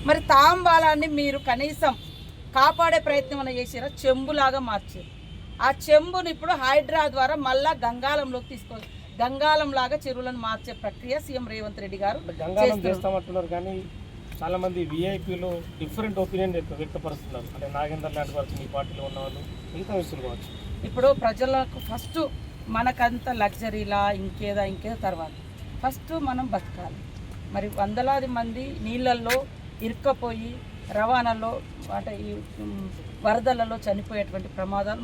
మరి తాంబాలాన్ని మీరు కనీసం కాపాడే ప్రయత్నం అన్న చేసారా? చెంబులాగా మార్చారు. ఆ చెంబుని ఇప్పుడు హైడ్రా ద్వారా మళ్ళా గంగాలంలోకి తీసుకోవాలి. గంగాలం లాగా చెరువులను మార్చే ప్రక్రియ సీఎం రేవంత్ రెడ్డి గారు గంగాలం చేస్తామంటున్నారు. కానీ చాలా మంది విఐపీలు డిఫరెంట్ ఒపీనియన్ వ్యక్తపరుస్తున్నారు. అంటే నాగేందర్ లాంటి వారు మీ పార్టీలో ఉన్న వాళ్ళు మిగతా విషయాలు కావచ్చు. ఇప్పుడు ప్రజలకు ఫస్ట్ మనకంత లగ్జరీలా ఇంకేదో తర్వాత ఫస్ట్ మనం బతకాలి. మరి వందలాది మంది నీళ్ళల్లో ఇరుక్కపోయి రవాణాలో అంటే ఈ వరదలలో చనిపోయేటువంటి ప్రమాదాలు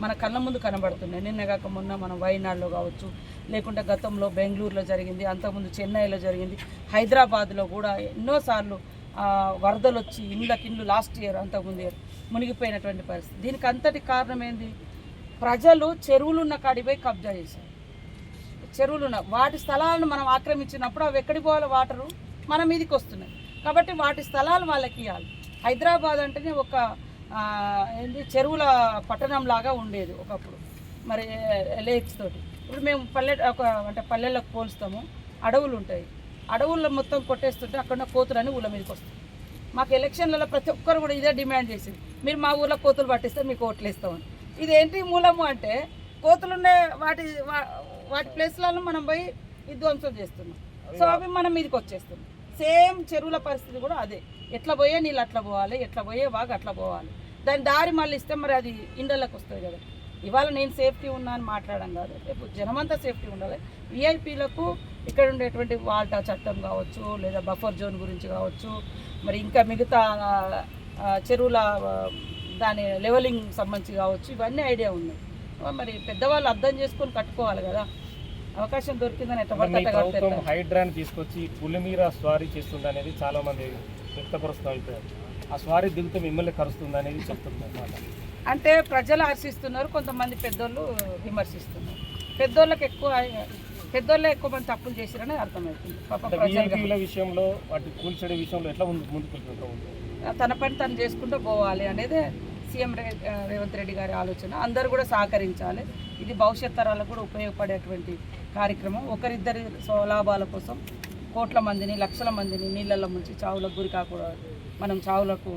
మన కళ్ళ ముందు కనబడుతున్నాయి. నిన్నగాక మొన్న మనం వయనాడులో కావచ్చు, లేకుంటే గతంలో బెంగళూరులో జరిగింది, అంతకుముందు చెన్నైలో జరిగింది, హైదరాబాద్లో కూడా ఎన్నోసార్లు వరదలు వచ్చి ఇండ్లు లాస్ట్ ఇయర్ అంతకుముందు ఇయర్ మునిగిపోయినటువంటి పరిస్థితి. దీనికి అంతటి కారణం ఏంది? ప్రజలు చెరువులున్న కాడిపోయి కబ్జా చేశారు. చెరువులున్న వాటి స్థలాలను మనం ఆక్రమించినప్పుడు అవి ఎక్కడికి పోవాలి? వాటరు మన మీదకి వస్తున్నాయి. కాబట్టి వాటి స్థలాలు వాళ్ళకి ఇవ్వాలి. హైదరాబాద్ అంటేనే ఒక చెరువుల పట్టణం లాగా ఉండేది ఒకప్పుడు, మరి లేక్స్ తోటి. ఇప్పుడు మేము పల్లెలకు పోలుస్తాము, అడవులు ఉంటాయి, అడవుల్లో మొత్తం కొట్టేస్తుంటే అక్కడ కోతులని ఊళ్ళ మీదకి వస్తాయి. మాకు ఎలక్షన్లలో ప్రతి ఒక్కరు కూడా ఇదే డిమాండ్ చేసింది, మీరు మా ఊళ్ళో కోతులు పట్టిస్తే మీకు ఓట్లు ఇస్తామని. ఇదేంటి మూలము అంటే కోతులుండే వాటి ప్లేస్లలో మనం పోయి విధ్వంసం చేస్తున్నాం. సో అవి మన మీదకి వచ్చేస్తున్నాం. సేమ్ చెరువుల పరిస్థితి కూడా అదే. ఎట్లా పోయే నీళ్ళు అట్లా పోవాలి, ఎట్లా పోయే వాగు అట్లా పోవాలి. దాని దారి మళ్ళీ ఇస్తే మరి అది ఇండలకు వస్తుంది కదా. ఇవాళ నేను సేఫ్టీ ఉన్నా అని మాట్లాడడం కాదు, రేపు జనమంతా సేఫ్టీ ఉండాలి. విఐపీలకు ఇక్కడ ఉండేటువంటి వాల్టా చట్టం కావచ్చు, లేదా బఫర్ జోన్ గురించి కావచ్చు, మరి ఇంకా మిగతా చెరువుల దాని లెవెలింగ్ సంబంధించి కావచ్చు, ఇవన్నీ ఐడియా ఉన్నాయి. మరి పెద్దవాళ్ళు అర్థం చేసుకొని కట్టుకోవాలి కదా. అవకాశం దొరికిందని ఎట్లా హైడ్రాని తీసుకొచ్చి పులిమీర స్వారీ చేస్తుంది అనేది చాలా మంది వ్యక్తపరుస్తున్నారు. ఆ స్వారీ దిగుతూ మిమ్మల్ని కరుస్తుంది అనేది చెప్తున్నారు. అంటే ప్రజలు హర్షిస్తున్నారు, కొంతమంది పెద్దోళ్ళు విమర్శిస్తున్నారు. పెద్దోళ్ళే ఎక్కువ మంది తప్పులు చేశారని అర్థమవుతుంది. విషయంలో వాటి కూల్చడే విషయంలో ఎట్లా ముందుకు తన పని తను చేసుకుంటూ పోవాలి అనేది సీఎం రేవంత్ రెడ్డి గారి ఆలోచన. అందరూ కూడా సహకరించాలి. ఇది భవిష్యత్ తరాలకు కూడా ఉపయోగపడేటువంటి కార్యక్రమం. ఒకరిద్దరి స్వలాభాల కోసం కోట్ల మందిని, లక్షల మందిని నీళ్ళల్లో ముంచి చావులకు గురి కాకూడదు, మనం చావులకు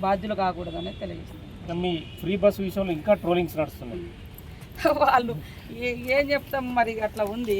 బాధ్యులు కాకూడదని తెలియజేస్తుంది. మీ ఫ్రీ బస్ విషయంలో ఇంకా ట్రోలింగ్స్ నడుస్తున్నాయి. వాళ్ళు ఏం చెప్తాం, మరి అట్లా ఉంది.